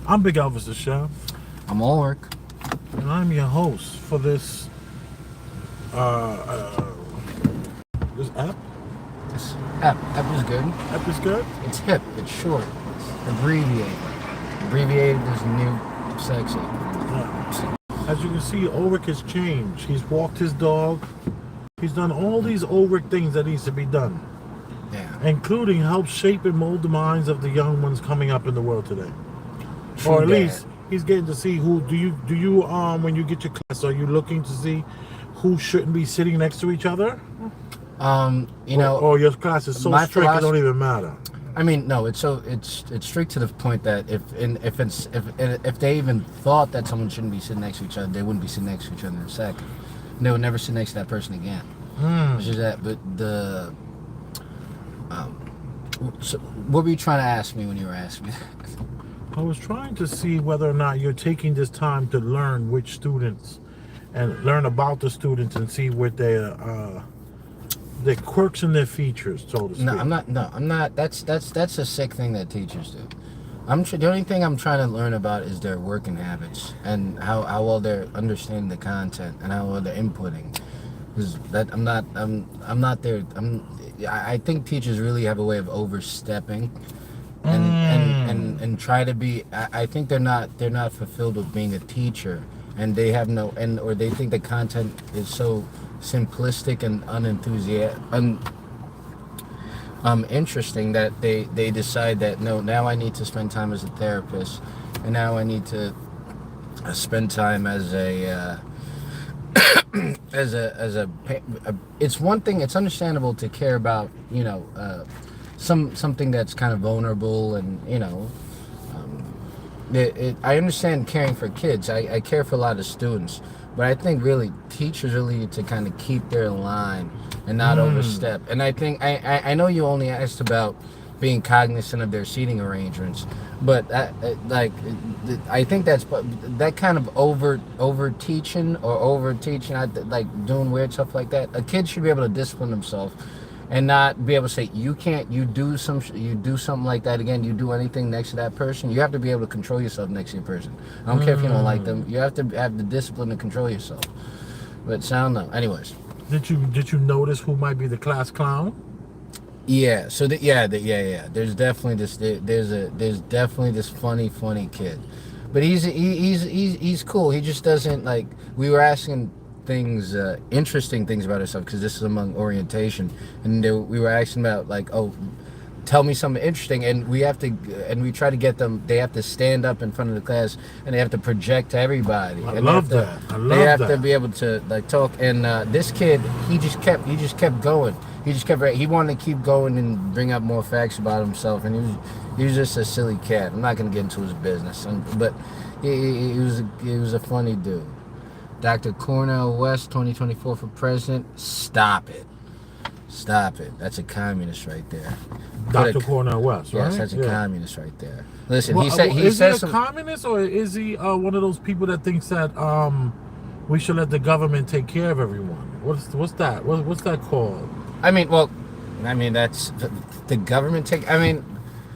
I'm Big Elvis the Chef, I'm Ulrich. and I'm your host for this this app. This app is good. App is good. It's hip. It's short. It's abbreviated. Abbreviated is new sexy. Yeah. As you can see, Ulrich has changed. He's walked his dog. He's done all these Ulrich things that needs to be done, Yeah. including help shape and mold the minds of the young ones coming up in the world today. True Or at that. least he's getting to see who do you when you get your class, are you looking to see who shouldn't be sitting next to each other? Or your class is so strict it don't even matter. I mean, no. It's strict to the point that if they even thought that someone shouldn't be sitting next to each other, they wouldn't be sitting next to each other in a second. And they would never sit next to that person again. It's just that. But so what were you trying to ask me when you were asking me that? I was trying to see whether or not you're taking this time to learn which students and learn about the students and see what their quirks and their featers, so to speak. No, I'm not. That's a sick thing that teachers do. The only thing I'm trying to learn about is their working habits and how well they're understanding the content and how well they're inputting. Because that I'm not there. I think teachers really have a way of overstepping and try to be. I think they're not fulfilled with being a teacher, and they have or they think the content is so simplistic and interesting that they decide that no, now I need to spend time as a therapist, and now I need to spend time as a it's one thing. It's understandable to care about something that's kind of vulnerable, and I understand caring for kids. I care for a lot of students, but I think really teachers really need to kind of keep their line and not overstep. And I think I know you only asked about being cognizant of their seating arrangements, but I think that kind of over teaching, like doing weird stuff like that. A kid should be able to discipline themselves and not be able to say, you can't, you do something like that again, you do anything next to that person. You have to be able to control yourself next to your person. I don't care if you don't like them. You have to have the discipline to control yourself. But sound though. Anyways. Did you notice who might be the class clown? Yeah. So there's definitely there's definitely this funny kid, but he's cool. He just doesn't like. We were asking things, interesting things about ourselves, because this is among orientation, and we were asking about like, oh, tell me something interesting, and we try to get them. They have to stand up in front of the class, and they have to project to everybody. I love that. They have to be able to like talk. And this kid, he just kept going. He wanted to keep going and bring up more facts about himself, and he was just a silly cat. I'm not gonna get into his business, but he was a funny dude. Dr. Cornel West, 2024 for president. Stop it. That's a communist right there. Dr. Cornel West, right? Yes, that's a communist right there. Listen, Is he a communist, or is he one of those people that thinks that we should let the government take care of everyone? What's that? What's that called? I mean, that's the government take. I mean,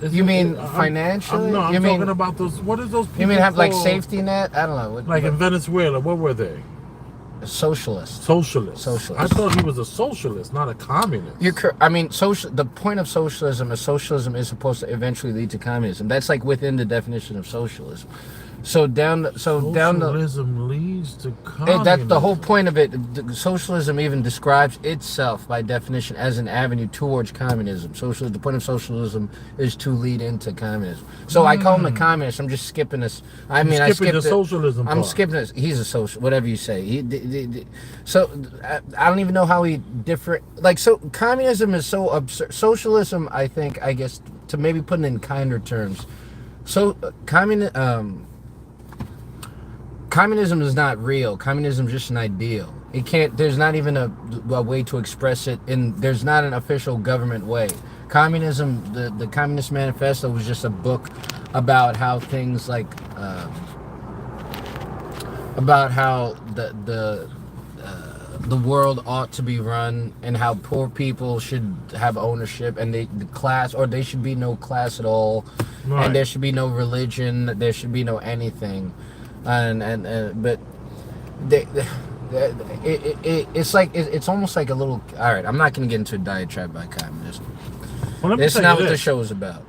financially? No, I'm talking about those. What is those people? You mean have like called? safety net? I don't know. Like in Venezuela, what were they? Socialist. Socialist. I thought he was a socialist, not a communist. The point of socialism is supposed to eventually lead to communism. That's like within the definition of socialism. Socialism leads to communism. That's the whole point of it. Socialism even describes itself by definition as an avenue towards communism. The point of socialism is to lead into communism. So I call him a communist. I'm just skipping this. I skipped the socialism part. I'm skipping this. He's a social, whatever you say. So I don't even know how he different. Like, so communism is so absurd. Socialism, I guess, to maybe put it in kinder terms. So communism is not real. Communism is just an ideal. There's not even a way to express it there's not an official government way. Communism, the Communist Manifesto was just a book about how things like, about how the world ought to be run and how poor people should have ownership and the class, or there should be no class at all, Right. and there should be no religion, there should be no anything, but it's like it's almost like a little. All right, I'm not going to get into a diatribe by communist. Well, That's not what the show is about.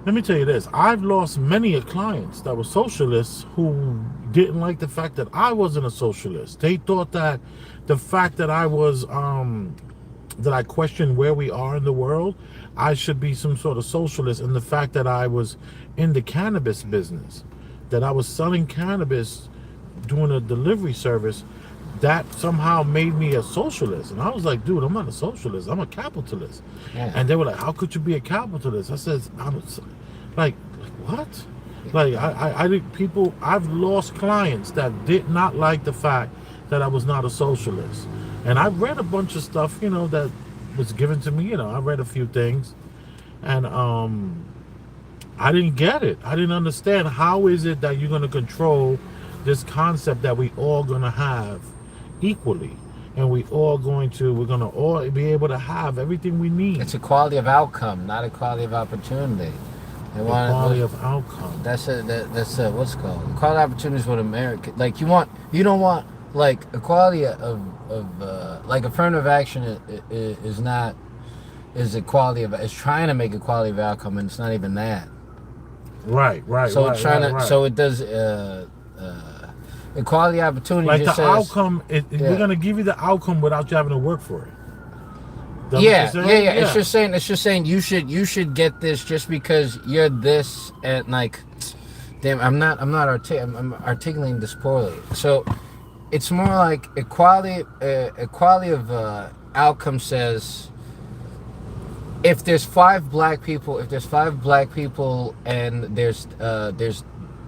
Let me tell you this. I've lost many clients that were socialists who didn't like the fact that I wasn't a socialist. They thought that the fact that I was, that I questioned where we are in the world, I should be some sort of socialist. And the fact that I was in the cannabis business, that I was selling cannabis, doing a delivery service, that somehow made me a socialist. And I was like, dude, I'm not a socialist. I'm a capitalist. Yeah. And they were like, how could you be a capitalist? I said, like what? Like I think people, I've lost clients that did not like the fact that I was not a socialist. And I've read a bunch of stuff, you know, that was given to me. You know, I read a few things, and I didn't get it. I didn't understand. How is it that you're going to control this concept that we all going to have equally, and we're going to all be able to have everything we need? It's equality of outcome, not equality of opportunity. Equality of outcome. That's what's it called? Equality of opportunity is what America, like, you don't want like equality of like affirmative action is equality of, it's trying to make equality of outcome, and it's not even that. Right. So right, it's trying right, to, right. so it does equality of opportunity. Like just the says, outcome, we're gonna give you the outcome without you having to work for it. Yeah. It's just saying you should get this just because you're this, and like, damn, I'm articulating this poorly. So it's more like equality of outcome says, if there's five black people and there's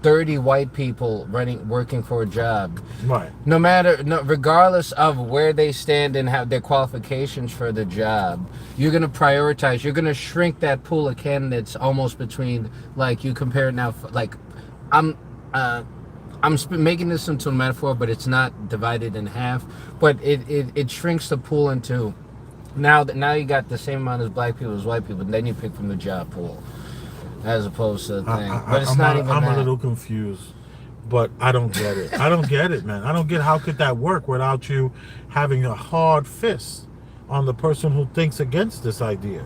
30 white people working for a job, Right. Regardless of where they stand and have their qualifications for the job, you're going to prioritize, you're going to shrink that pool of candidates almost between, like, you compare it now, like, I'm making this into a metaphor, but it's not divided in half, but it shrinks the pool into, now you got the same amount of black people as white people, and then you pick from the job pool, as opposed to the thing. But it's not even I'm that. a little confused, but I don't get it. I don't get it, man. I don't get how could that work without you having a hard fist on the person who thinks against this idea.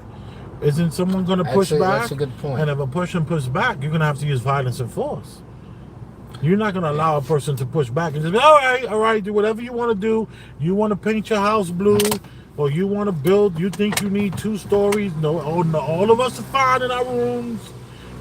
Isn't someone going to push back? That's a good point. And if a person pushes back, you're going to have to use violence and force. You're not going to allow a person to push back and just be, all right, do whatever you want to do. You want to paint your house blue, or you want to build, you think you need 2 stories. No, all of us are fine in our rooms.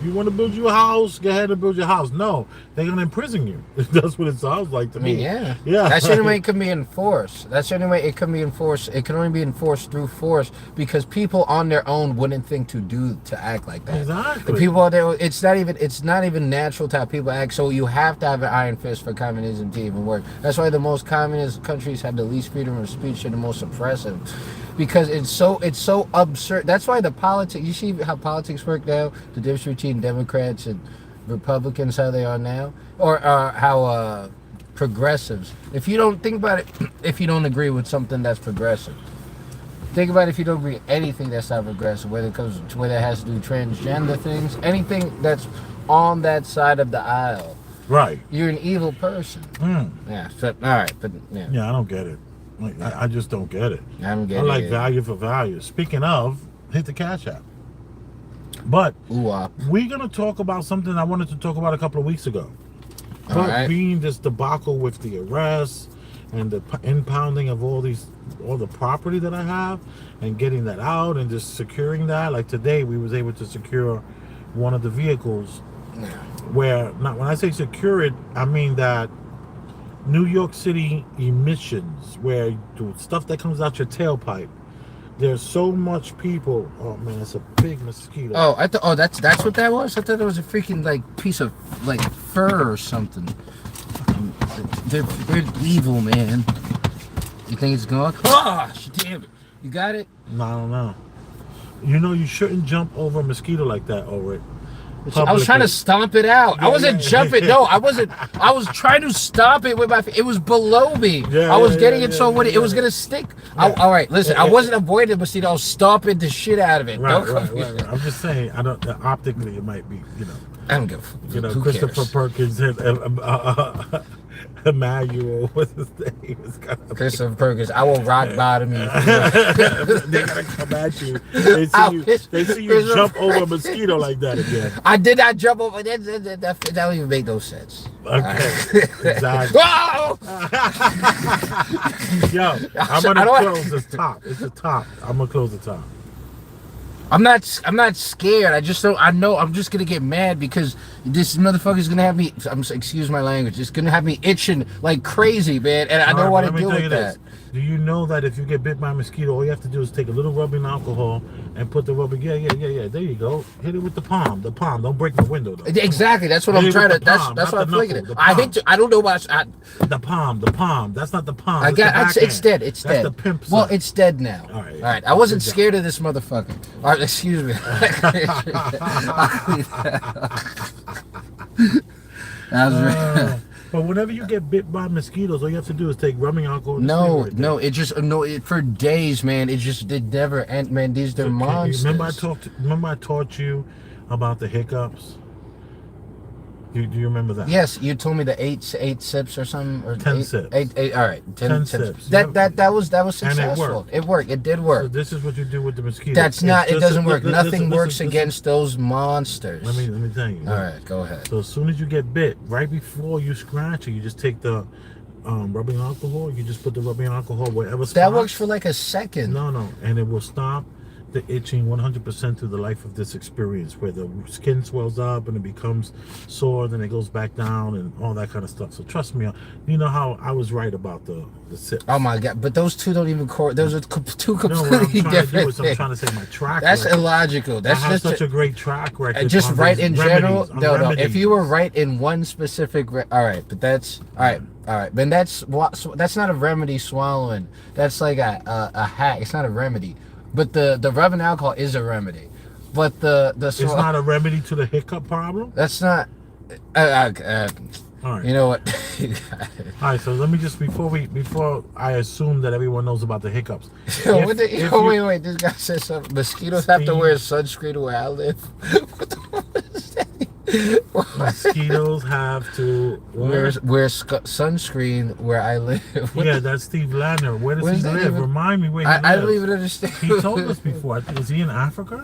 You want to build your house, go ahead and build your house. No, they're going to imprison you. That's what it sounds like to me. Yeah. Yeah. That's the only way it can be enforced. That's the only way it can be enforced. It can only be enforced through force, because people on their own wouldn't think to act like that. Exactly. The people out there, it's not even natural to have people act. So you have to have an iron fist for communism to even work. That's why the most communist countries have the least freedom of speech and the most oppressive. Because it's so absurd. That's why the politics, you see how politics work now, the difference between Democrats and Republicans, how they are now, or how progressives. If you don't think about it, if you don't agree with something that's progressive, think about it. If you don't agree with anything that's not progressive, whether it comes to whether it has to do transgender things, anything that's on that side of the aisle, Right. you're an evil person. Yeah. So, all right, but yeah. Yeah, I don't get it. Like, I just don't get it. I don't get I it like either. value for value. Speaking of, hit the Cash App. But Ooh-wop. we're going to talk about something I wanted to talk about a couple of weeks ago. All right. Being this debacle with the arrests and the impounding of all the property that I have, and getting that out and just securing that. Like today, we was able to secure one of the vehicles. Yeah. Where, not when I say secure it, I mean that New York City emissions, where the stuff that comes out your tailpipe, there's so much people. Oh man, it's a big mosquito. Oh, that's what that was. I thought it was a freaking like piece of like fur or something. They're evil, man. You think it's gone? Ah, damn it! You got it? No, I don't know. You know you shouldn't jump over a mosquito like that, Ulrich. I was trying to stomp it out. I wasn't jumping. No, I wasn't. I was trying to stop it with my feet. It was below me. I was getting it so it was going to stick. All right, listen. I wasn't avoiding it, but see, I was stomping the shit out of it. Right. I'm just saying, I don't. Optically, it might be, I don't give a fuck. Who Christopher cares? Perkins and Emmanuel. What's his name? Christopher Perkins. I will rock bottom you. They're gonna come at you. They see you jump over a mosquito like that again. I did not jump over. That don't even make no sense. Okay, exactly. Whoa! Yo, I'm gonna close the top. It's the top. I'm gonna close the top. I'm not scared. I just don't. I know I'm just gonna get mad because this motherfucker's gonna have me. Excuse my language. It's gonna have me itching like crazy, man. And I don't want to deal with that. Do you know that if you get bit by a mosquito, all you have to do is take a little rubbing alcohol and put the rubbing. Yeah. There you go. Hit it with the palm. The palm. Don't break the window though. Exactly. That's what I'm trying to. That's what I'm thinking. I hate to. I don't know why. The palm. That's not the palm. I got. It's dead. It's That's dead. the pimp. Well, it's dead now. All right. All right. I wasn't scared of this motherfucker. All right. Excuse me. But whenever you get bit by mosquitoes, all you have to do is take rubbing alcohol. For days, man. It never end, man. They're monsters. Remember I taught you about the hiccups. Do you remember that? Yes, you told me the eight sips or something, or 10 sips. Eight. All right, 10 sips. That was successful. And it worked. It worked. It did work. So this is what you do with the mosquitoes. That's not. It doesn't work. Nothing works against those monsters. Let me tell you. All right, go ahead. So as soon as you get bit, right before you scratch it, you just take the rubbing alcohol. You just put the rubbing alcohol wherever. That works for like a second. No, and it will stop the itching 100% through the life of this experience, where the skin swells up and it becomes sore, then it goes back down and all that kind of stuff. So trust me, you know how I was right about the sips. Oh my god! But those two don't even those are two completely what I'm trying different. I'm trying to say my track. That's record. illogical. That's I have just such a great track record. just right in general. No. Remedies. If you were right in one specific, all right, but that's all right. Then that's not a remedy swallowing. That's like a hack. It's not a remedy. But the rubbing alcohol is a remedy. But it's not a remedy to the hiccup problem. That's not. All right. You know what? All right. So let me just before I assume that everyone knows about the hiccups. Wait. This guy says something. Mosquitoes have to wear sunscreen where I live. What the fuck is that? Mosquitoes have to wear sunscreen where I live. Yeah, that's Steve Ladner. Where does he live? Remind me where he lives. I don't even understand. He told us before. Is he in Africa?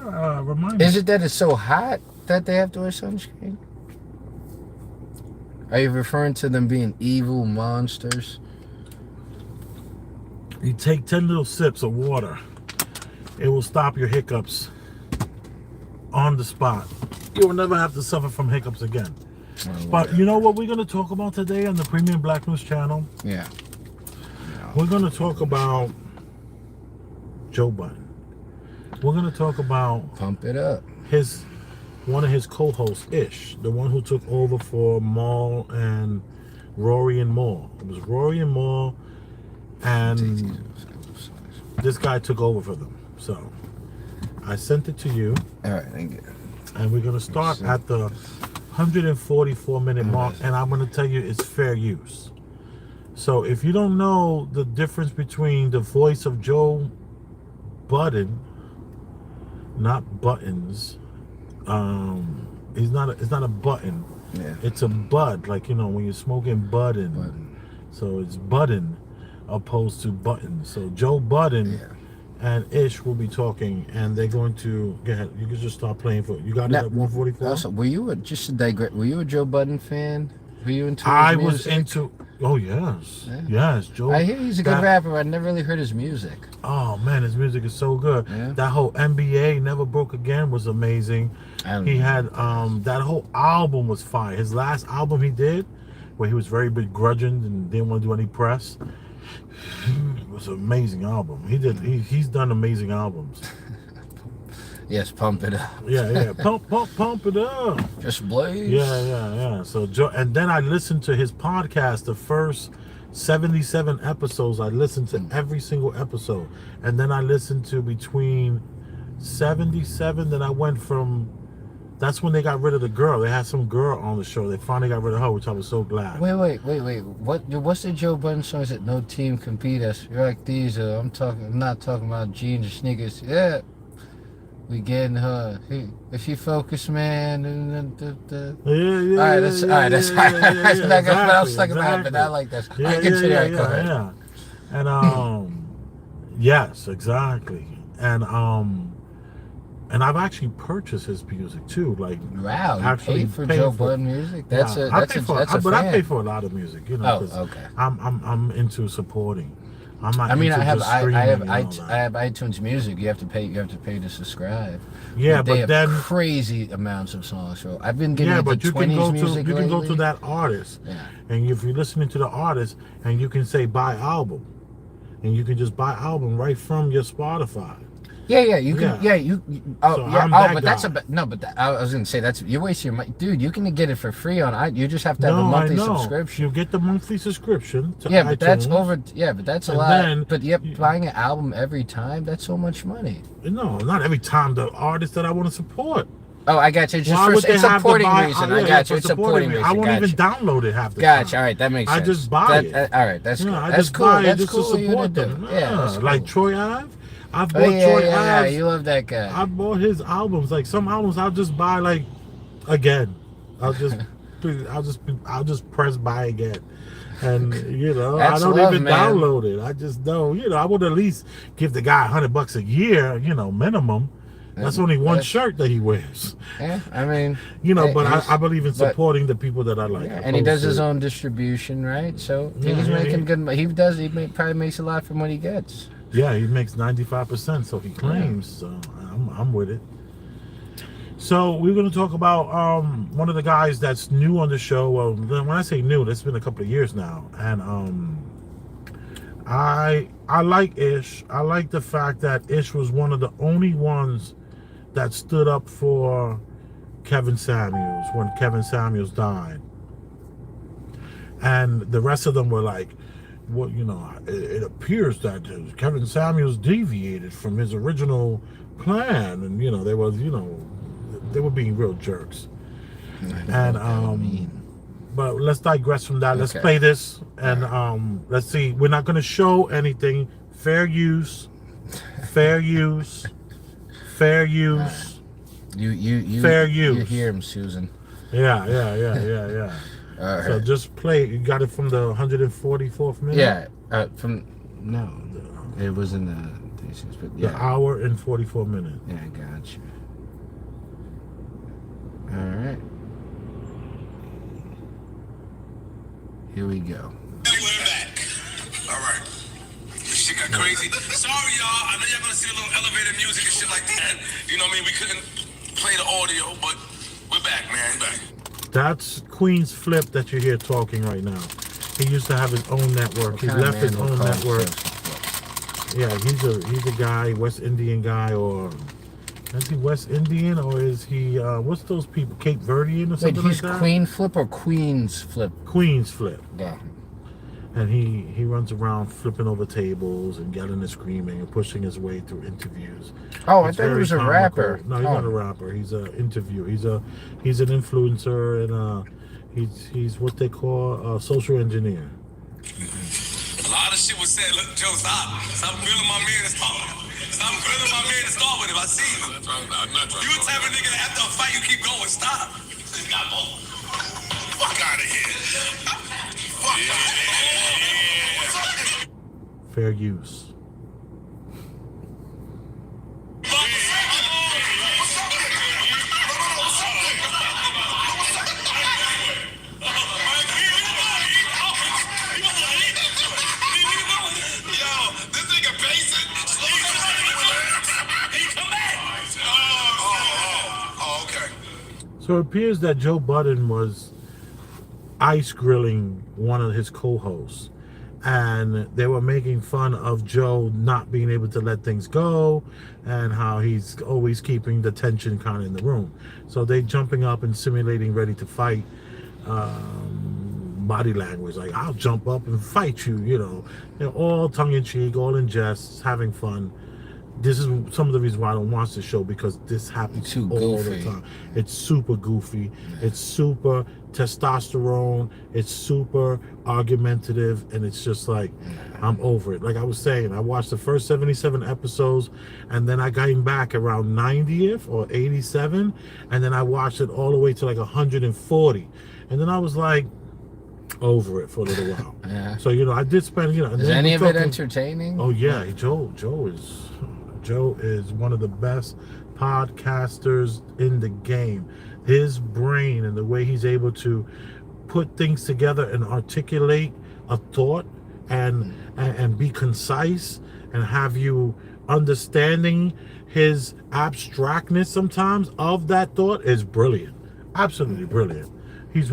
Remind me. Is it that it's so hot that they have to wear sunscreen? Are you referring to them being evil monsters? You take 10 little sips of water. It will stop your hiccups on the spot. You will never have to suffer from hiccups again. But you know what we're going to talk about today on the Premium Black News channel? Yeah. We're going to talk about Joe Budden. We're going to talk about Pump It Up. One of his co-hosts, Ish, the one who took over for Mal and Rory and Mal. It was Rory and Mal, and this guy took over for them. So I sent it to you. All right, thank you. And we're going to start at the 144-minute mark, and I'm going to tell you it's fair use. So if you don't know the difference between the voice of Joe Budden, not Buttons, it's not a button. Yeah. It's a bud, like when you're smoking Budden. So it's Budden opposed to Button. So Joe Budden and Ish will be talking, and they're going to go ahead. You can just start playing for it. You got it at 144. Also, were you a Joe Budden fan? Were you into? I was into. Oh yes, yes, Joe. I hear he's a good rapper. I never really heard his music. Oh man, his music is so good. Yeah. That whole NBA Never Broke Again was amazing. He had that whole album was fire. His last album he did, where he was very begrudging and didn't want to do any press. It was an amazing album. He's done amazing albums. Yes, Pump It Up. Yeah. Pump it up. Just blaze. Yeah. So Joe, and then I listened to his podcast, the first 77 episodes. I listened to every single episode, and then I listened to between 77. Then I went from That's when they got rid of the girl. They had some girl on the show. They finally got rid of her, which I was so glad. Wait. What's the Joe Budden song? Is it No Team Compete Us? You're like these. I'm not talking about jeans or sneakers. Yeah. We getting her. If you focus, man. Yeah. All right, that's I was stuck in my head, but I like that. Yeah, I get you there. Go ahead. yeah. And yes, exactly. And I've actually purchased his music too. Like, Wow, you actually paid for paid Joe for- Budden music? Yeah, That's a I that's pay a for, that's a but fan. I pay for a lot of music, you know. Oh, 'cause okay. I'm into supporting. I'm not. I mean, into I have just I streaming have and all I that. have iTunes Music. You have to pay to subscribe. Yeah, they but have then crazy amounts of songs. So I've been getting yeah, into but you can 20s go to music you can go to lately. that artist, Yeah. and if you're listening to the artist, and you can say buy album, and you can just buy album right from your Spotify. Yeah, you can. Yeah. Yeah, oh, So yeah. I'm Oh, that but that's guy. no, but I was gonna say that's you're wasting your money, dude. You can get it for free on. You just have to have a No, I monthly know. subscription. You get the monthly subscription to Yeah, but that's iTunes. over. Yeah, but that's a And lot. then But buying an album every time, that's so much money. No, not every time the artist that I want to support. Oh, I got you. Just Why for would they it's have to supporting buy? reason. Yeah, I got for you. It's supporting reason. I won't Gotcha. even download it half the Gotcha. time. All right, that makes I sense. just buy it. All right, that's cool. Yeah, I That's just cool. buy it That's just cool. to You support to them. do. Yeah, that's cool. Like Troy Ave. I've bought Oh, yeah, Troy yeah, Ave. you love that guy. I bought his albums. Like some albums, I'll just buy like again. I'll just press buy again, and I That's don't love, even man. download it. I just don't. I would at least give the guy $100 a year. Minimum. That's only one That's- shirt that he wears. Yeah, I mean, But he's- I believe in but- supporting the people that I like. yeah, and he does opposed his to- own distribution, right? So Yeah, he's yeah, making he- good. He probably makes a lot from what he gets. Yeah, he makes 95%, so he claims. So I'm with it. So we're going to talk about one of the guys that's new on the show. Well, when I say new, that's been a couple of years now, and I like Ish. I like the fact that Ish was one of the only ones that stood up for Kevin Samuels when Kevin Samuels died, and the rest of them were like, well, it appears that Kevin Samuels deviated from his original plan, and they were being real jerks. And but let's digress from that. Let's Okay. play this, and let's see. We're not going to show anything. Fair use. You Fair You use. hear him, Susan. Yeah. All right. So just play. You got it from the 144th minute. Yeah, it was in the but The yeah, hour and 44 minutes. yeah, I got you. All right, here we go. We're back. All right. This shit got crazy. Sorry, y'all. I know y'all gonna see a little elevator music and shit like that. You know what I mean? We couldn't play the audio, but we're back, man. Back. That's Queen's Flip that you hear talking right now. He used to have his own network. What He kind of left his man would own call network. himself Yeah, he's a guy, West Indian guy, or is he West Indian, or is he what's those people, Cape Verdean or Wait, something he's like that? Queen Flip or Queen's Flip? Queen's Flip. Yeah. And he runs around flipping over tables and yelling and screaming and pushing his way through interviews. Oh, I It's thought he very was a comical. rapper. No, he's not a rapper. He's an interviewer. He's an influencer, and he's what they call a social engineer. A lot of shit was said. Look, Joe, stop grilling my man and start. Stop grilling my man and start with him. I see you. You the type of nigga that after a fight you keep going. Stop. Fuck out of here. Fuck out of here. Fair use. So it appears that Joe Budden was ice grilling one of his co-hosts, and they were making fun of Joe not being able to let things go and how he's always keeping the tension kind of in the room. So they jumping up and simulating ready to fight, body language like I'll jump up and fight you, all tongue-in-cheek, all in jest, having fun. this is some of the reasons why I don't watch the show, because this happens Too all the goofy. time. It's super goofy. It's super testosterone. It's super argumentative, and it's just like, I'm over it. Like I was saying, I watched the first 77 episodes, and then I came back around 90th or 87, and then I watched it all the way to like 140, and then I was like, over it for a little while. Yeah. So I did spend And Is then any we're of it talking- entertaining? Oh yeah, Joe is one of the best podcasters in the game. His brain and the way he's able to put things together and articulate a thought and be concise and have you understanding his abstractness sometimes of that thought is brilliant. Absolutely brilliant. He's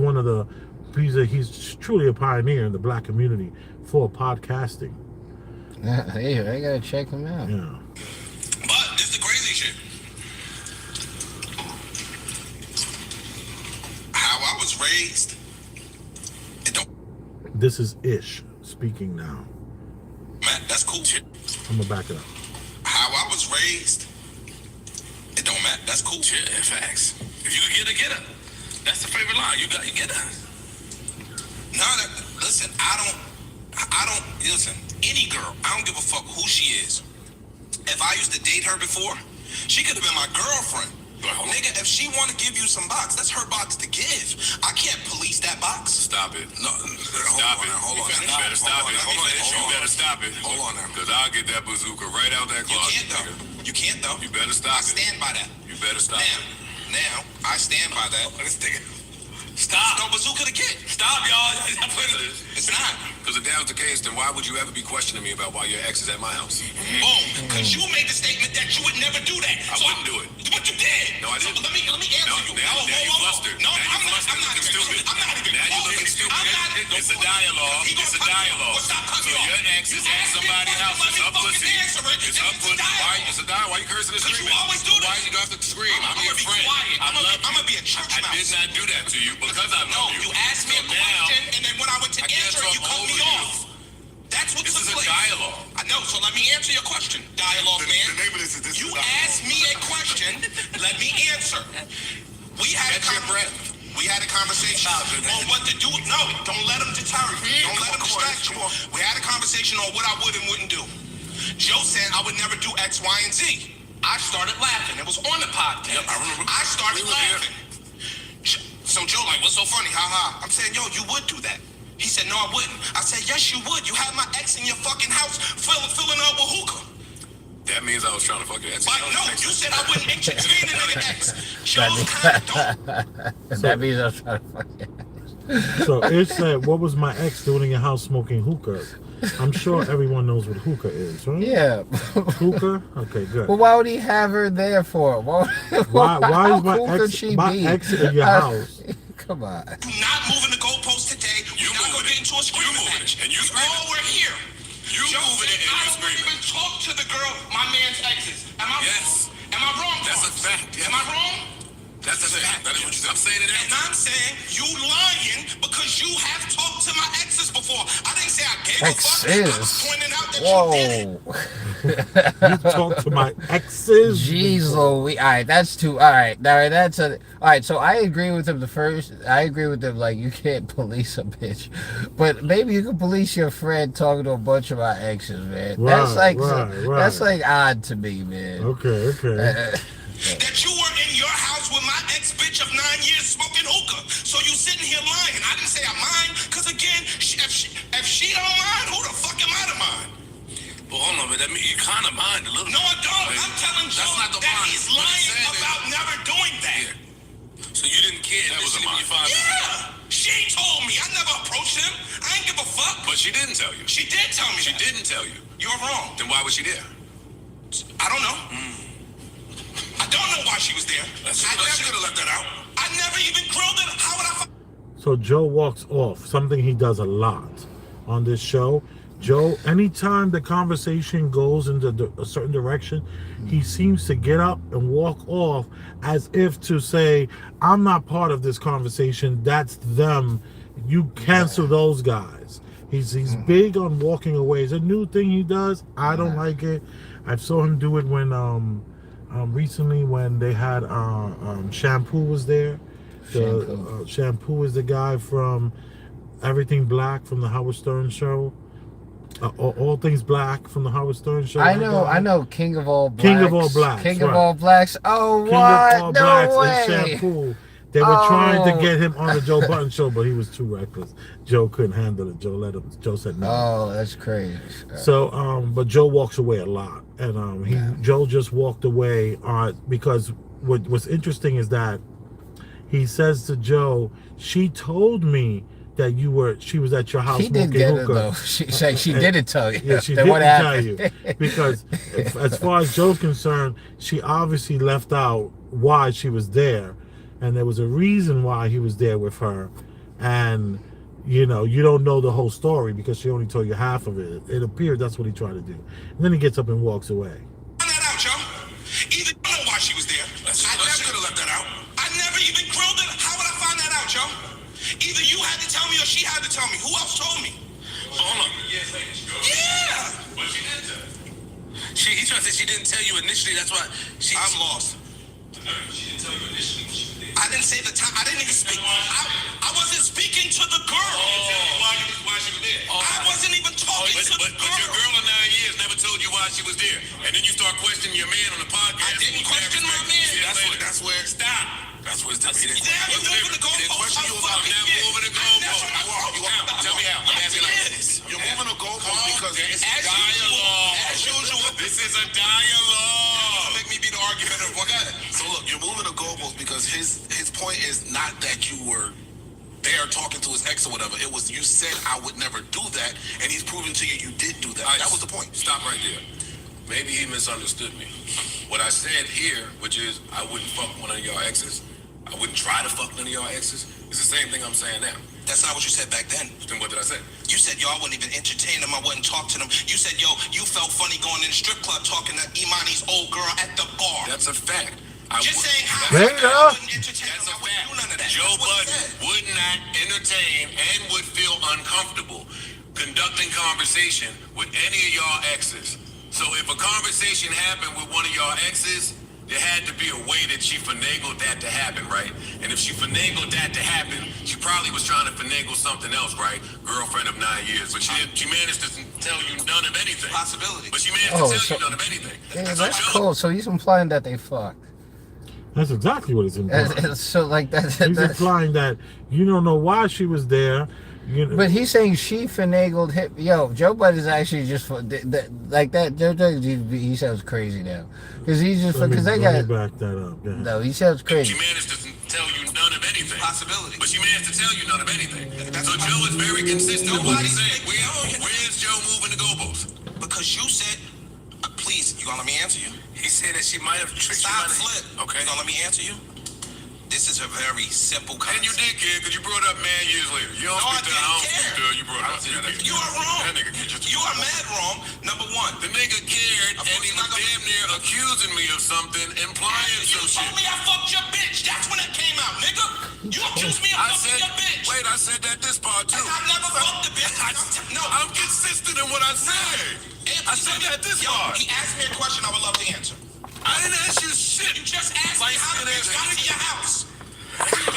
truly a pioneer in the black community for podcasting. Hey, I gotta check him out. Yeah. But this is the crazy shit. How I was raised, it don't This is Ish speaking now. matter. That's cool shit. I'm gonna back it up. How I was raised, it don't matter. That's cool shit. Facts. If you can get her. That's the favorite line. You get her. No, listen, I don't listen, any girl, I don't give a fuck who she is. If I used to date her before, she could have been my girlfriend. Nigga, if she want to give you some box, that's her box to give. I can't police that box. Stop it. No, stop it. Hold on. You better stop it. You better stop it. Hold on now. Because I'll get that bazooka right out that closet. You can't though. You better stop it. I stand by that. You better stop it. Now, I stand by that. Stop. No bazooka to get. Stop, y'all. It's not. Because if that was the case, then why would you ever be questioning me about why your ex is at my house? Boom. Because you made the statement that you would never do that. I wouldn't do it. But you did. No, I didn't. So let me answer you. Now you flustered. No, I'm not stupid. I'm not even. Now you're looking stupid. It's a dialogue. It's a dialogue. So your ex is at somebody's house. It's her pussy. It's her pussy. Why? It's a dialogue. Why you cursing and screaming? You always do that. Why you have to scream? I'm your friend. I love you. I'm gonna be a church mouse. I did not do that to you because I love you. No, you asked me a question, and then when I went to answer, you cut me off. That's what took place. This is a dialogue. I know, so let me answer your question, dialogue man. The name of this is you asked me a question, let me answer. We had a conversation on what to do. No, don't let him deter you. Don't let him distract you. We had a conversation on what I would and wouldn't do. Joe said I would never do X, Y, and Z. I started laughing. It was on the podcast. Yep, I remember. I started laughing. So Joe like, what's so funny? Ha ha. I'm saying, yo, you would do that. He said, no, I wouldn't. I said, yes, you would. You had my ex in your fucking house filling up with hookah. That means I was trying to fuck your ex. But no, you said I wouldn't entertain an ex. Joe's kind of don't. That means I was trying to fuck it. So Ish said, what was my ex doing in your house smoking hookah? I'm sure everyone knows what hookah is, right? Yeah. Hookah? Okay, good. Well, why would he have her there for? Why is my ex in your house? Come on. Do not moving the goalpost today. You're not going to get into a screaming match. And you screaming. Oh, we're here. You moving it and you screaming. I don't even talk to the girl, my man's exes. Am I wrong? Am I wrong? That's a fact. Am I wrong? That's a fact. That is what you said. I'm saying it. And I'm saying you lying because you have talked to my exes before. I didn't say I gave a fuck. I was pointing out that you did it. You talked to my exes. Jeez Louise. All right, that's too. All right, that's a. All right, so I agree with him. I agree with him. Like you can't police a bitch, but maybe you can police your friend talking to a bunch of my exes, man. That's like that's like odd to me, man. Okay. That you were in your house with my ex-bitch of 9 years smoking hookah. So you sitting here lying. I didn't say I mind, because again, if she don't mind, who the fuck am I to mind? Well, hold on, but that means you kind of mind a little. No, I don't. I'm telling Joe that he's lying about never doing that. Yeah. So you didn't care. That was a mind. Yeah. She told me. I never approached him. I ain't give a fuck. But she didn't tell you. She did tell me. She didn't tell you. You're wrong. Then why was she there? I don't know. I don't know why she was there. She could have left that out. I never even grilled it. How would I? So Joe walks off, something he does a lot on this show. Joe, anytime the conversation goes into a certain direction, he seems to get up and walk off as if to say, I'm not part of this conversation. That's them. You cancel those guys. He's big on walking away. It's a new thing he does. I don't like it. I saw him do it when recently when they had Shampoo was there. Shampoo is the guy from Everything Black from the Howard Stern show. All Things Black from the Howard Stern show. I know. King of All Blacks. King of All Blacks. King right. of All Blacks. Oh, King what? of All No Blacks way. and Shampoo. They were trying to get him on the Joe Budden show, but he was too reckless. Joe couldn't handle it. Joe said no. Oh, that's crazy. So, but Joe walks away a lot, and Joe just walked away because what's interesting is that he says to Joe, "She told me that she was at your house He did smoking get hookah." it though. She didn't tell you. Yeah, she Then didn't what tell happened? you because as far as Joe's concerned, she obviously left out why she was there, and there was a reason why he was there with her, and you don't know the whole story because she only told you half of it. It appears that's what he tried to do, and then he gets up and walks away. Find that out, Joe. Either you know why she was there. I never could have left that out. I never even grilled it. How would I find that out, Joe? Either you had to tell me or she had to tell me. Who else told me? Hold on. Yeah. What she did tell you? He trying to say she didn't tell you initially. That's why I'm lost. She didn't tell you initially. I didn't say the time. I didn't even speak. I wasn't speaking to the girl. Why she was there. I wasn't even talking to the girl. But your girl of 9 years never told you why she was there. And then you start questioning your man on the podcast. I didn't question my man. That's where. Stop. That's where it's different. You're moving the goalpost. Now we're moving the goalpost. Tell me how. I'm asking like you're moving the goalpost because it's a dialogue. As usual. This is a dialogue. Make me be the argument of what got it. So look, you're moving the goalpost because his point is not that you were there talking to his ex or whatever. It was you said I would never do that, and he's proving to you did do that. That was the point. Stop right there. Maybe he misunderstood me. What I said here, which is I wouldn't fuck one of y'all exes. I wouldn't try to fuck none of y'all exes. It's the same thing I'm saying now. That's not what you said back then. Then what did I say? You said y'all wouldn't even entertain them. I wouldn't talk to them. You said, yo, you felt funny going in the strip club talking to Imani's old girl at the bar. That's a fact. Just saying how. There you go. That's a fact. Joe Budden would not entertain and would feel uncomfortable conducting conversation with any of y'all exes. So if a conversation happened with one of y'all exes, there had to be a way that she finagled that to happen, right? And if she finagled that to happen, she probably was trying to finagle something else, right? Girlfriend of 9 years. But she managed to tell you none of anything. Possibility. But she managed to tell you none of anything. Yeah, that's cool. So he's implying that they fucked. That's exactly what it's implying. So like that. He's implying that you don't know why she was there. But he's saying she finagled him. Yo, Joe Budden's actually just like that. Joe Budden, he sounds crazy now because he's just because they got. Back that up. Yeah. No, he sounds crazy. She managed to tell you none of anything. Possibility. But she managed to tell you none of anything. So Joe is very consistent with what he's saying. Where's Joe moving the goalposts? Because you said, please, you gonna let me answer you? He said that she might have tricked you. Stop, Flip. Okay. You gonna let me answer you? This is a very simple concept. And you did care because you brought up man years later. You don't speak to the house. You brought up. You are wrong. That nigga you are mad wrong. Number one. The nigga cared and he was damn near accusing me of something, implying some shit. You told me I fucked your bitch. That's when it came out, nigga. You accused me of fucking your bitch. Wait, I said that this part too. I never fucked the bitch. No. I'm consistent in what I said. I said that this part. He asked me a question I would love to answer. I didn't ask you shit. You just asked me how the bitch got to your house.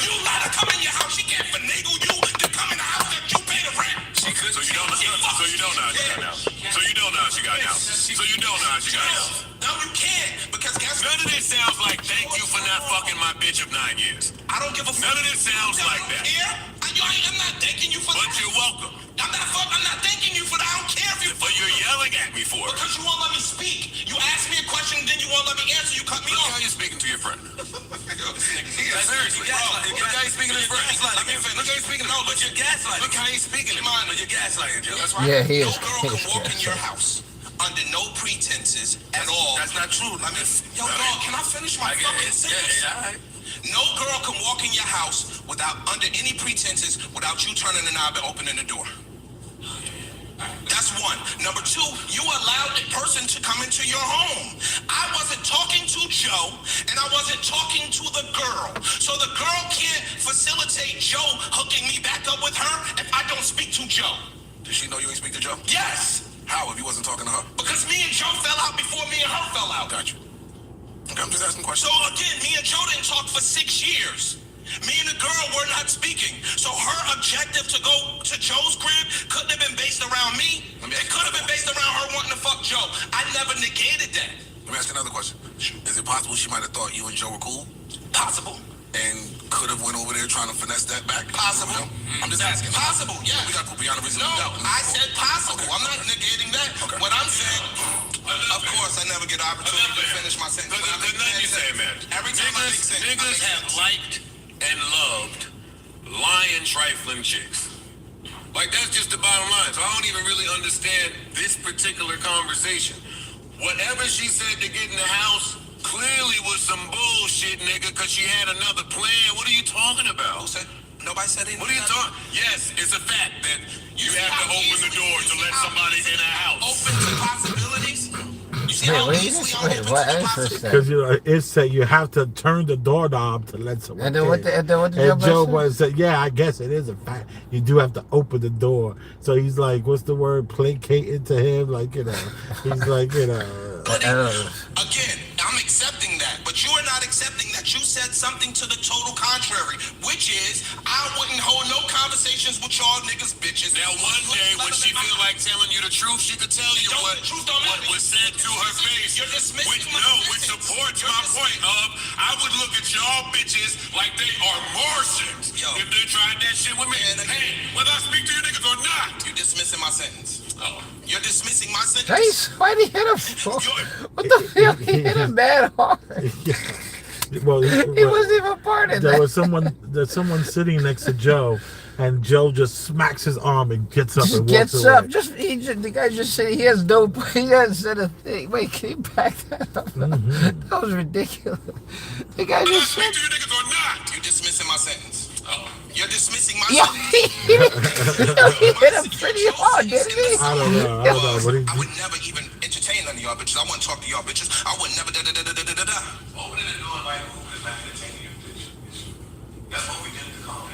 You let her come in your house. She can't finagle you to come in the house that you pay the rent. So you don't know. So you don't know how she got out. So you don't know how she got out. So you don't know how she got out. No, you can't. Because guess what? None of this sounds like thank you for not fucking my bitch of 9 years. I don't give a fuck. None of this sounds like that. I'm not thanking you for that. But you're welcome. I'm not thanking you for that. I don't care if you. But you're yelling at me for it. Because you won't let me speak. You ask me a question, then you won't let me answer. You cut me off. Look how you're speaking to your friend. Seriously. Look how he's speaking to his friend. Look how he's speaking. No, but you're gaslighting. Look how he's speaking to mine. But you're gaslighting, Joe. That's right. Yeah, he is. No girl can walk in your house under no pretenses at all. That's not true. Yo, dog, can I finish my fucking sentence? Yeah, all right. No girl can walk in your house under any pretenses without you turning the knob and opening the door. That's one. Number two, you allowed a person to come into your home. I wasn't talking to Joe, and I wasn't talking to the girl. So the girl can't facilitate Joe hooking me back up with her if I don't speak to Joe. Does she know you ain't speak to Joe? Yes. How, if you wasn't talking to her? Because me and Joe fell out before me and her fell out. Got you. Okay, I'm just asking questions. So again, me and Joe didn't talk for 6 years. Me and the girl were not speaking. So her objective to go to Joe's crib couldn't have been based around me. It could have been based around her wanting to fuck Joe. I never negated that. Let me ask you another question. Is it possible she might have thought you and Joe were cool? Possible. And could have went over there trying to finesse that back? Possible. I'm just asking. Possible, yeah. We got to put beyond a reasonable doubt. I said possible. Okay. I'm not negating that. Okay. What I'm saying, of course, I never get an opportunity to finish my sentence. Nothing you say, man. Every time I make sense. Niggas have liked and loved lying, trifling chicks. Like, that's just the bottom line. So I don't even really understand this particular conversation. Whatever she said to get in the house clearly was some bullshit, nigga, because she had another plan. What are you talking about? Who said? Nobody said anything. What are you talking? Yes, it's a fact that you have to open the door to let somebody in a house. Open to possibilities? You see how easily I'm open to possibilities? Because it said you have to turn the doorknob to let someone And then what in. And Joe was said, yeah, I guess it is a fact. You do have to open the door. So he's like, what's the word? Placating to him, like, you know. He's like, you know. Again, I'm accepting that, but you are not accepting that you said something to the total contrary, which is I wouldn't hold no conversations with y'all niggas bitches. Now one day when she feel like telling you the truth, she could tell you what was said to her face. You're dismissing which supports my point of I would look at y'all bitches like they are Martians if they tried that shit with me. Hey, whether I speak to you niggas or not, you're dismissing my sentence. Oh. You're dismissing my sentence. Nice. Why'd he hit him? What the hell? He hit him mad hard. Well, he wasn't even part of that. There's someone sitting next to Joe, and Joe just smacks his arm and gets up and walks gets away. up. The guy just said he has no. He hasn't said a thing. Wait, can you back that up? That was ridiculous. The guy just said. You niggas or not? You're dismissing my sentence. Oh. You're dismissing my sentence. He hit him pretty hard, didn't he? I don't know. I would never even entertain none of y'all bitches. I wouldn't talk to y'all bitches. I would never da-da-da-da-da-da-da. Opening the door like who is not entertaining you bitch. That's what we did to calm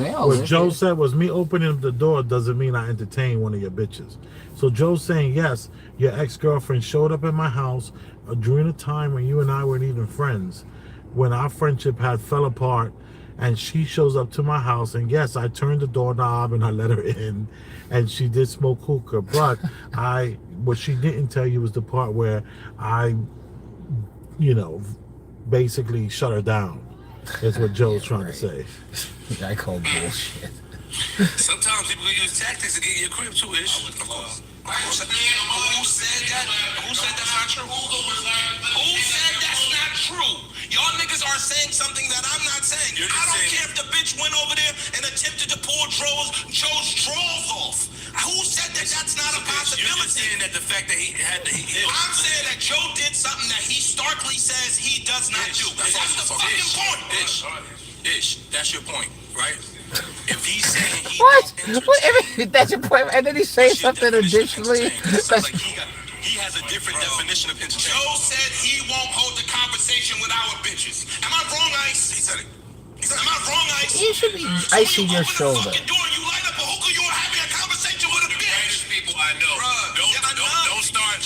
down. What Joe said was me opening the door doesn't mean I entertain one of your bitches. So Joe's saying, yes, your ex-girlfriend showed up at my house during a time when you and I weren't even friends, when our friendship had fell apart, and she shows up to my house, and yes, I turned the doorknob and I let her in, and she did smoke hookah, but what she didn't tell you was the part where I, basically shut her down. Is what Joe's trying to say. I call bullshit. Sometimes people use tactics to get in your crib too, Ish. Of course. Who said that? Who said that's not true? Who said that's not true? Y'all niggas are saying something that I'm not saying. I don't care if the bitch went over there and attempted to pull Joe's drawers off. Who said that that's not a possibility? You're just saying that the fact that he had to... I'm saying that Joe did something that he starkly says he does not do. That's the fucking point. Ish, that's your point, right? If he's saying he... That's your point. And then he say something additionally. He has a different definition of entertainment. Joe said he won't hold the conversation with our bitches. Am I wrong, Ice? He said it. Am I wrong, Ice? You should be icing your shoulder. You light up a hookah, you are having a conversation with a bitch. The greatest people I know. Don't start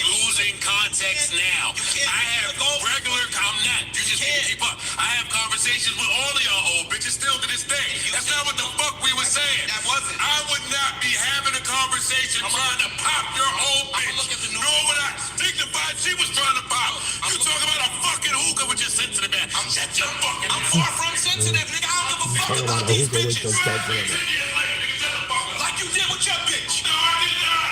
losing context now. I have regular, I'm not. You just can't keep up. I have conversations with all of y'all old bitches still to this day. That's not what the fuck we were saying. That wasn't. I would not be having a conversation trying to pop your old bitch. Nor would I dignify she was trying to pop. You talking about a fucking hookah with your sensitive ass. Shut your fucking I'm far from sensitive, nigga. I don't give a fuck about these bitches. Like you did with your bitch. No, I did not.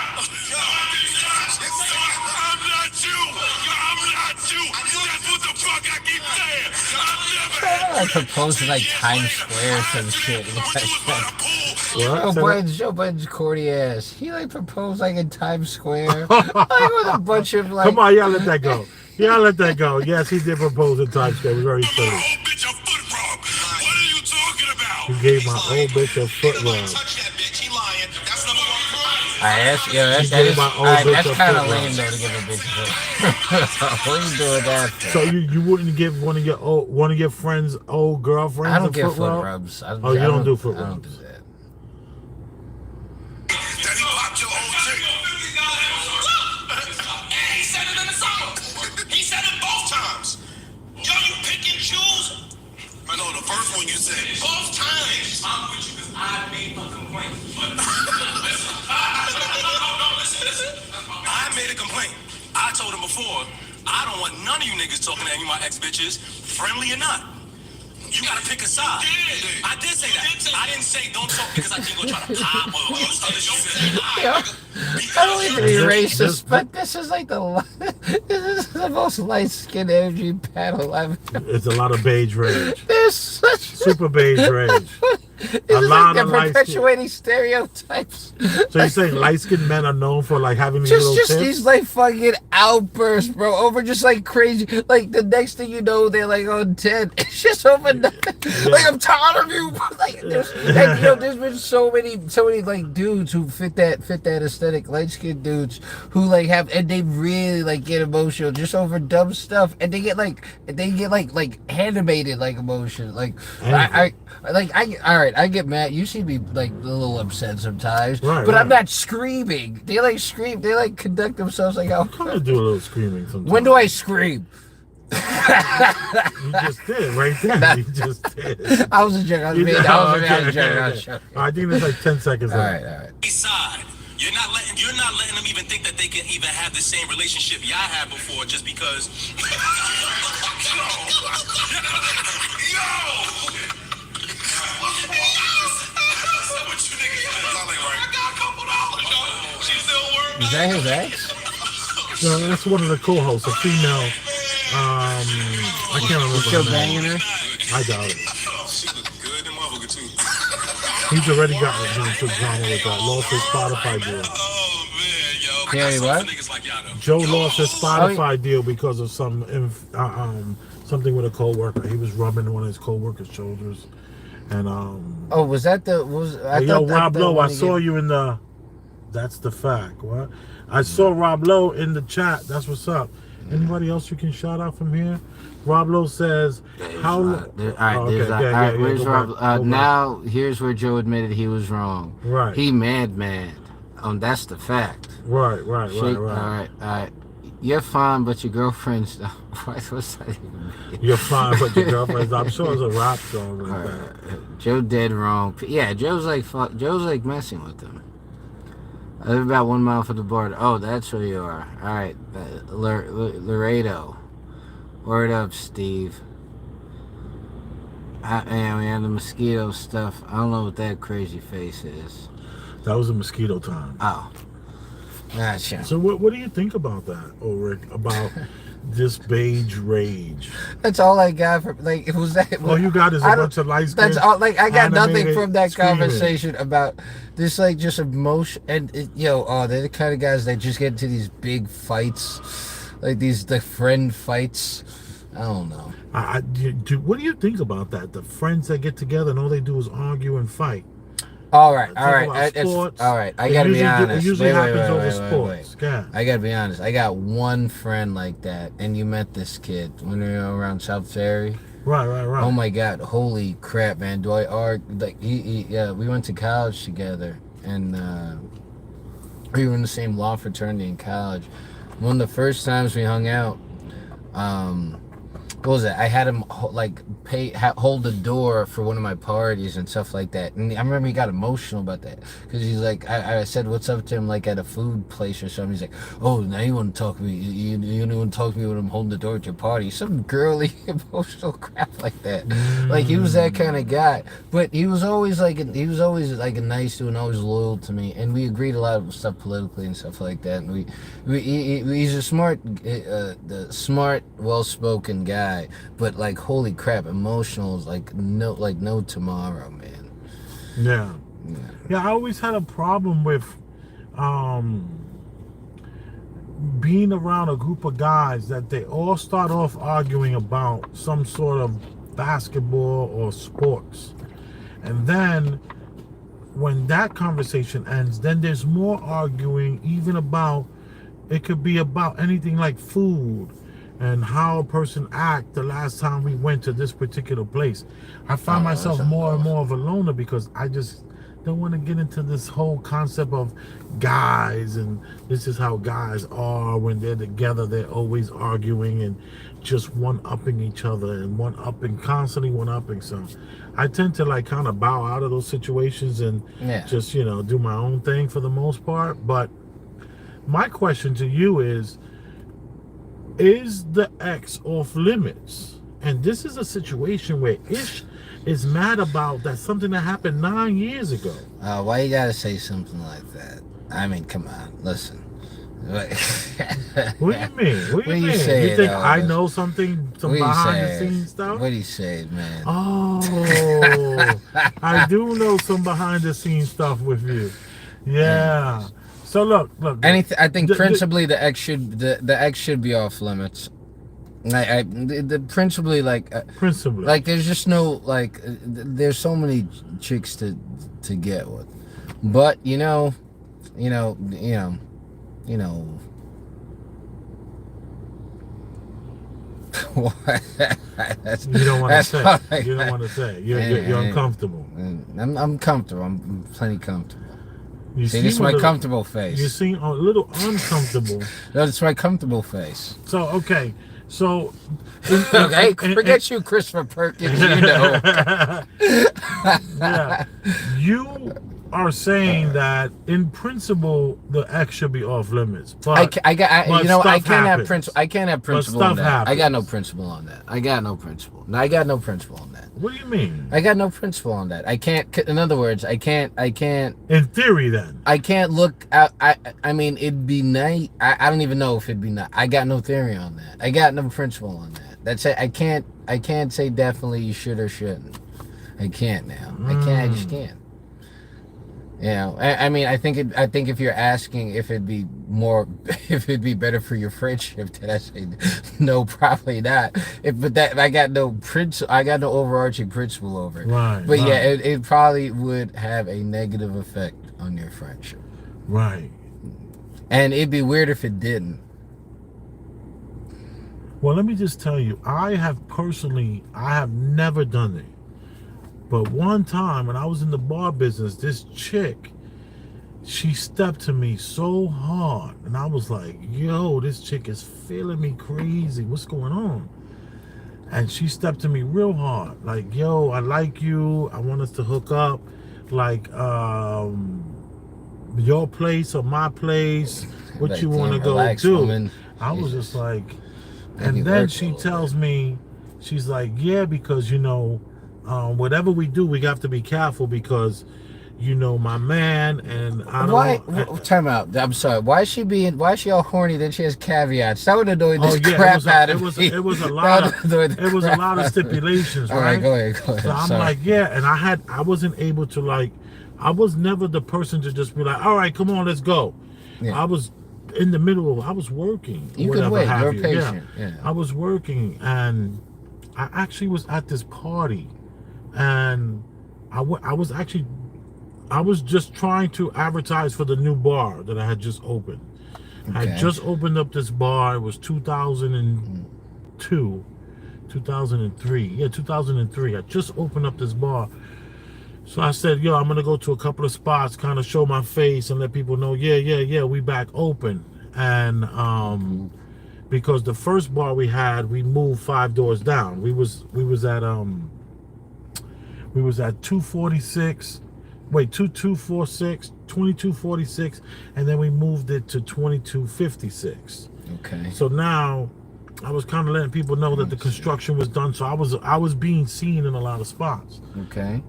I'm not you. I'm not you. That's what the fuck I keep saying. I proposed in like Times Square or some shit. Joe Biden's corny ass. He like proposed like in Times Square. Like with a bunch of like... Come on, y'all let that go. Y'all let that go. Yes, he did propose in Times Square. It was very funny. What are you talking about? He gave my old bitch a foot rub. That's kind of lame though to give a bitch a foot. What are you doing that for? So you wouldn't give one of your friends' old girlfriends I don't a give foot foot rub? rubs. You don't do foot rubs. I don't do that. Both times. I'm with you because I made a complaint. But listen. Listen. I made a complaint. I told him before, I don't want none of you niggas talking to any of my ex-bitches, friendly or not. You gotta pick a side. I did say that. I didn't say don't talk because I think you're gonna try to pop or other shit. I don't mean to be racist, but this is like this is the most light-skinned energy panel I've ever. It's a lot of beige rage. There's such Super beige rage. It's just lot like of they're light perpetuating stereotypes. So you're saying light-skinned men are known for like having these Just little tips? these like fucking outbursts, bro, over just like crazy. Like the next thing you know, they're like on 10. It's just over nothing. Like I'm tired of you. Like, there's been so many like dudes who fit that aesthetic, light-skinned dudes who like have, and they really like get emotional just over dumb stuff, and they get like animated like emotion. Like I all right, I get mad. You see me like a little upset sometimes, but I'm not screaming. They like scream. They like conduct themselves like, I kind of do a little screaming sometimes. When do I scream? You just did right there. You just did. I was a joke. I was joking. I was joking. I think there's like 10 seconds left. All right. Side. You're not letting them even think that they can even have the same relationship y'all had before just because. Is that his ex? No, that's one of the co-hosts, a female. I can't remember. Still her name. banging her? I doubt it. She look good in motherfucker too. He's already gotten into drama with that. Lost his Spotify deal. Oh man, yo. Carrie, what? Niggas like y'all though. Joe lost his Spotify deal because of something with a coworker. He was rubbing one of his coworkers' shoulders, and Oh, was that the was? I hey, yo, thought that Rob the Lowe, one I saw you in the. That's the fact. What? I saw Rob Lowe in the chat. That's what's up. Anybody else you can shout out from here? Rob Lowe says, "How?" Where's Rob? Now here's where Joe admitted he was wrong. Right. He mad. That's the fact. Right. All right. You're fine, but your girlfriend's. What's that even mean? You're fine, but your girlfriend's. I'm sure it's a rap song like that. Joe dead wrong. Yeah, Joe's like messing with them. I live about 1 mile from the border. Oh, that's where you are. All right, Laredo. Word up, Steve. We have the mosquito stuff. I don't know what that crazy face is. That was a mosquito time. Oh. Gotcha. So what do you think about that, Ulrich? About this beige rage? That's all I got from like. It was that. All you got is a bunch of light skin. That's all. Like I got nothing from that screaming. conversation about this. Like just emotion and they're the kind of guys that just get into these big fights, like the friend fights. I don't know. What do you think about that? The friends that get together and all they do is argue and fight. All right. I gotta be honest. It usually happens over sports. Yeah. I gotta be honest. I got one friend like that, and you met this kid when we were around South Ferry. Right. Oh my God! Holy crap, man! Do I argue? Like we went to college together, and we were in the same law fraternity in college. One of the first times we hung out, what was it? I had him hold the door for one of my parties and stuff like that. And I remember he got emotional about that because he's like, I said what's up to him like at a food place or something. He's like, oh, now you want to talk to me? You don't want to talk to me when I'm holding the door at your party? Some girly emotional crap like that. Like he was that kind of guy. But he was always like a nice dude and always loyal to me. And we agreed a lot of stuff politically and stuff like that. And he's a smart, well-spoken guy. But like holy crap, emotional is like no tomorrow, man. Yeah. I always had a problem with being around a group of guys that they all start off arguing about some sort of basketball or sports, and then when that conversation ends, then there's more arguing even about, it could be about anything like food and how a person act the last time we went to this particular place. I find myself more and more of a loner because I just don't want to get into this whole concept of guys and this is how guys are when they're together. They're always arguing and just one-upping each other and constantly one-upping. So I tend to like kind of bow out of those situations and just, do my own thing for the most part. But my question to you is the ex off limits? And this is a situation where Ish is mad about that something that happened 9 years ago. Why you gotta say something like that? I mean, come on, listen. What do you mean? What do you mean? Say, you think I know some behind the scenes stuff? What do you say, man? Oh, I do know some behind the scenes stuff with you. Yeah. So look. I think principally the ex should be off limits. Principally like there's just no like there's so many chicks to get with, but you know. You don't want to say. You don't want to say. You're uncomfortable. I'm comfortable. I'm plenty comfortable. You See, this is my comfortable face. You seem a little uncomfortable. No, it's my comfortable face. So okay. So, hey, forget you, Christopher Perkins. You know. Yeah, you are saying that in principle the ex should be off limits, but I can't have principle on that. Happens. I got no principle on that. I got no principle on that. What do you mean? I got no principle on that. I can't. In other words, I can't. In theory, then I can't look out. I mean, it'd be nice. I don't even know if it'd be nice. I got no theory on that. I got no principle on that. That's it. I can't say definitely you should or shouldn't. I can't now. I just can't. I mean, I think if you're asking if it'd be better for your friendship, then I say no, probably not. I got no overarching principle over it. Right. But yeah, it probably would have a negative effect on your friendship. Right. And it'd be weird if it didn't. Well, let me just tell you, I have never done it. But one time when I was in the bar business, this chick, she stepped to me so hard. And I was like, yo, this chick is feeling me crazy. What's going on? And she stepped to me real hard. Like, yo, I like you. I want us to hook up. Like, your place or my place. What like, you want to go do? Woman. I was just like, and then she tells me, she's like, yeah, because, whatever we do, we have to be careful because, my man and I don't know. Time out. I'm sorry. Why is she all horny? Then she has caveats. That would annoy the crap out of me. It was a lot of stipulations, right? All right, go ahead. So I'm like, yeah, and I wasn't able to I was never the person to just be like, all right, come on, let's go. Yeah. I was in the middle I was working. You could wait. You're patient. Yeah. I was working, and I actually was at this party. And I was just trying to advertise for the new bar that I had just opened. Okay. I had just opened up this bar. It was 2002, 2003. Yeah, 2003. I just opened up this bar. So I said, yo, I'm going to go to a couple of spots, kind of show my face and let people know, yeah, we back open. And because the first bar we had, we moved 5 doors down. We was at 2246, 2246, and then we moved it to 2256. Okay. So now I was kind of letting people know that the construction was done. So I was being seen in a lot of spots. Okay.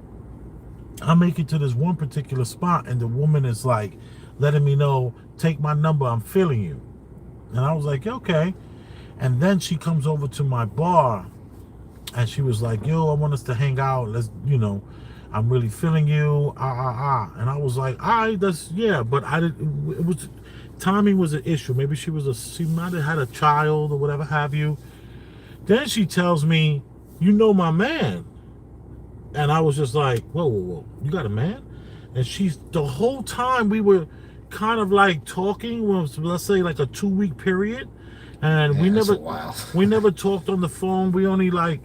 I make it to this one particular spot, and the woman is like letting me know, take my number, I'm feeling you. And I was like, okay. And then she comes over to my bar. And she was like, yo, I want us to hang out. Let's, I'm really feeling you. And I was like, all right, but timing was an issue. Maybe she might have had a child or whatever have you. Then she tells me, you know my man. And I was just like, whoa, you got a man? And the whole time we were kind of like talking, let's say like a 2-week period. And we never talked on the phone. We only like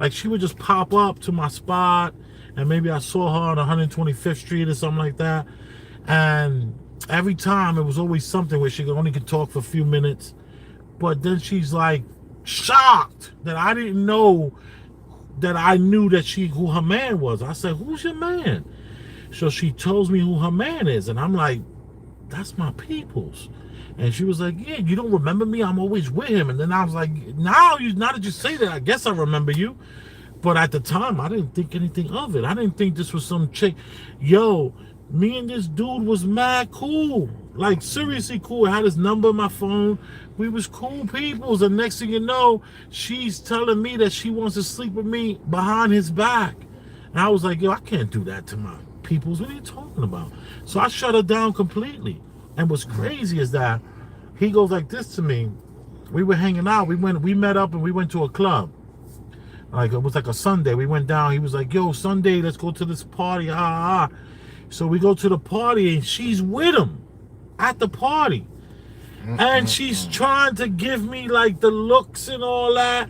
she would just pop up to my spot, and maybe I saw her on 125th Street or something like that. And every time it was always something where she only could talk for a few minutes. But then she's like shocked that I didn't know that I knew that who her man was. I said, "Who's your man?" So she tells me who her man is, and I'm like, "That's my people's." And she was like, "Yeah, you don't remember me? I'm always with him." And then I was like, now that you say that, I guess I remember you. But at the time, I didn't think anything of it. I didn't think this was some chick. Yo, me and this dude was mad cool. Like, seriously cool. I had his number on my phone. We was cool peoples. And next thing you know, she's telling me that she wants to sleep with me behind his back. And I was like, yo, I can't do that to my peoples. What are you talking about? So I shut her down completely. And what's crazy is that he goes like this to me. We were hanging out. We met up and we went to a club. Like, it was like a Sunday. We went down. He was like, yo, Sunday, let's go to this party. So we go to the party and she's with him at the party. And she's trying to give me like the looks and all that.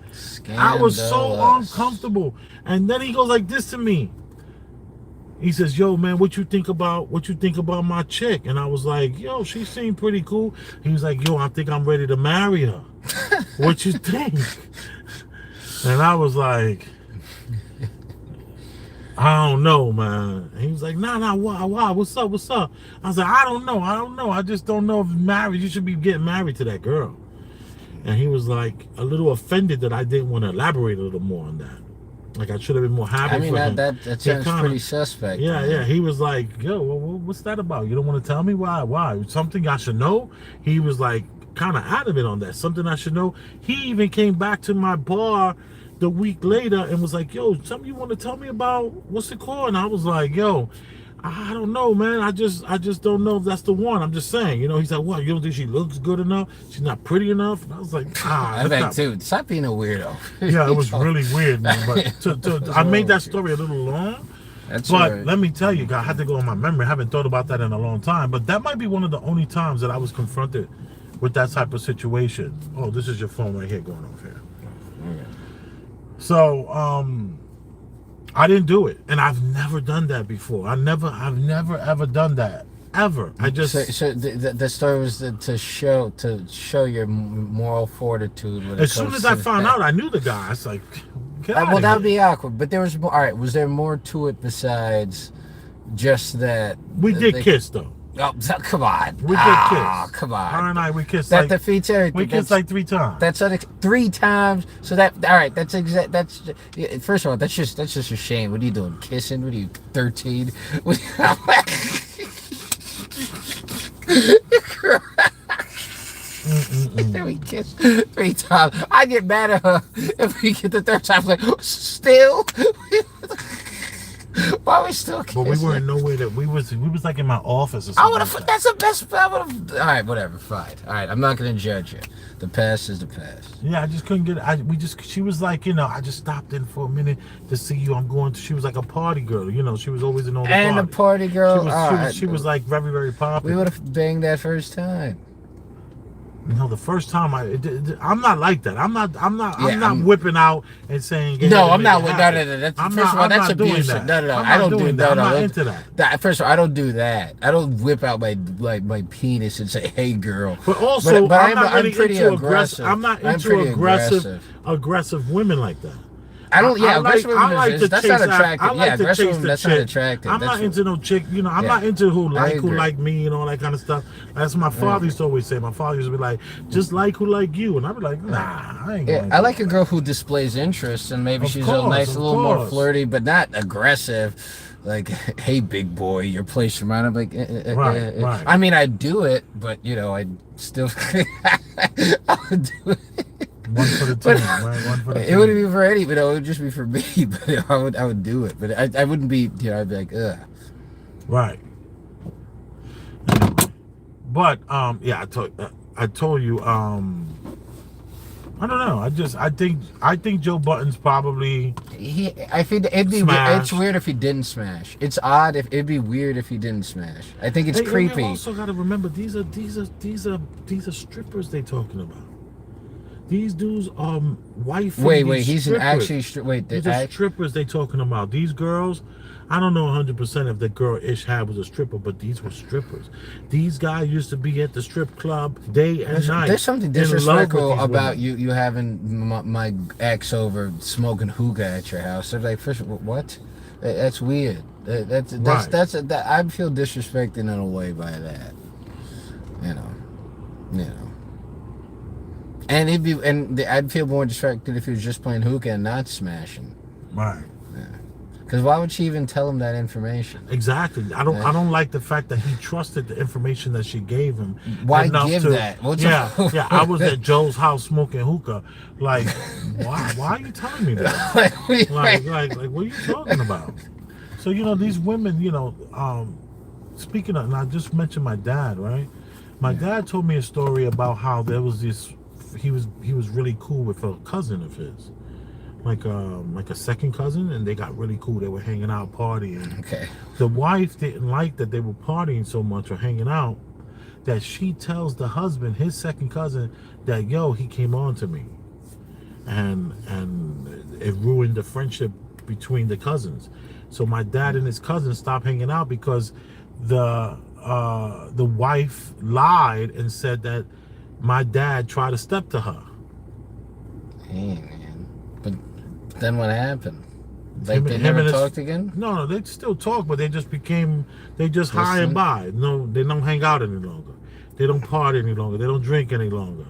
I was so uncomfortable. And then he goes like this to me. He says, yo, man, what you think about my chick? And I was like, yo, she seemed pretty cool. He was like, yo, I think I'm ready to marry her. What you think? And I was like, I don't know, man. And he was like, nah, why? What's up? I was like, I don't know. I just don't know if you should be getting married to that girl. And he was like a little offended that I didn't want to elaborate a little more on that. Like, I should have been more happy. I mean, for him. that sounds pretty suspect. Yeah, yeah. He was like, yo, what's that about? You don't want to tell me why? Something I should know? He was like kind of adamant on that. Something I should know. He even came back to my bar the week later and was like, yo, something you want to tell me about? What's it called? And I was like, yo, I don't know, man. I just don't know if that's the one. I'm just saying, He's like, what? You don't think she looks good enough? She's not pretty enough? And I was like, I bet too. Stop being a weirdo. Yeah, it was really weird, man. But I made that story a little long. But let me tell you, I had to go on my memory. I haven't thought about that in a long time. But that might be one of the only times that I was confronted with that type of situation. Oh, this is your phone right here going off here. Okay. So, I didn't do it, and I've never done that before. I've never ever done that ever. I just so the story was to show your moral fortitude. As soon as I found out, I knew the guy. I was like, well, that would be awkward. But there was more. All right, was there more to it besides just that? We did kiss though. Oh, come on. We did kiss. Come on. Her and I, we kissed. That defeats everything. We kissed like 3 times. That's 3 times. So that all right. That's exact. That's first of all, that's just a shame. What are you doing? Kissing? What are you 13? Then we kiss 3 times. I get mad at her if we get the 3rd time. I'm like, still. Why are we still kissing? But we weren't nowhere that we was like in my office or something. I would have. That's the best. I would have. All right, whatever. Fine. All right, I'm not gonna judge you. The past is the past. Yeah, I just couldn't get it. She was like, I just stopped in for a minute to see you. She was like a party girl. She was always in all the parties. And a party girl. She was like very, very popular. We would have banged that first time. No, the first time I'm not like that. I'm not whipping out and saying. No, I'm not. No. First of all, that's abusive. No. I don't do that. I'm not into that. First of all, I don't do that. I don't whip out my penis and say, "Hey, girl." But also, I'm pretty aggressive. I'm not into aggressive women like that. I don't. Yeah, aggressive women. That's not attractive. Yeah, aggressive women. That's not attractive. I'm not into no chick. I'm not into who like me and all that kind of stuff. That's what my father used to always say. My father used to be like, just like who like you, and I'd be like, nah, I ain't. Yeah, I like a girl who displays interest, and maybe she's a little more flirty, but not aggressive. Like, hey, big boy, your place from mine. I'm like, right. I mean, I'd do it, but I still, I would do it. One for the team, right? One for the team. It wouldn't be for any, but it would just be for me. But I would do it. But I wouldn't be. I'd be like, ugh. Right. But yeah, I told you. I don't know. I think Joe Budden's probably. I think it'd be. It's weird if he didn't smash. It's odd if it'd be weird if he didn't smash. I think it's creepy. You also got to remember these are strippers they talking about. These dudes are wifing. Wait, he's strippers. These are strippers they talking about. These girls, I don't know 100% if the girl Ish had was a stripper, but these were strippers. These guys used to be at the strip club day and night. There's something in love with disrespectful these about women. you having my ex over smoking hookah at your house. They're like, first, what? That's weird. That's Right. that I feel disrespected in a way by that. You know. And I'd feel more disrespected if he was just playing hookah and not smashing. Right. Because why would she even tell him that information? Exactly. I don't like the fact that he trusted the information that she gave him. Why enough give that? What's yeah. I was at Joe's house smoking hookah. Like, why are you telling me that? like, what are you talking about? So, these women, speaking of, and I just mentioned my dad, right? My dad told me a story about how there was this, he was really cool with a cousin of his. Like a second cousin, and they got really cool. They were hanging out, partying. Okay. The wife didn't like that they were partying so much or hanging out, that she tells the husband, his second cousin, that he came on to me, and it ruined the friendship between the cousins. So my dad and his cousin stopped hanging out because the wife lied and said that my dad tried to step to her. Hey, man. But then what happened? Like Him they and never his- talked again? No, they still talk, but they just high and by. No, they don't hang out any longer. They don't party any longer. They don't drink any longer.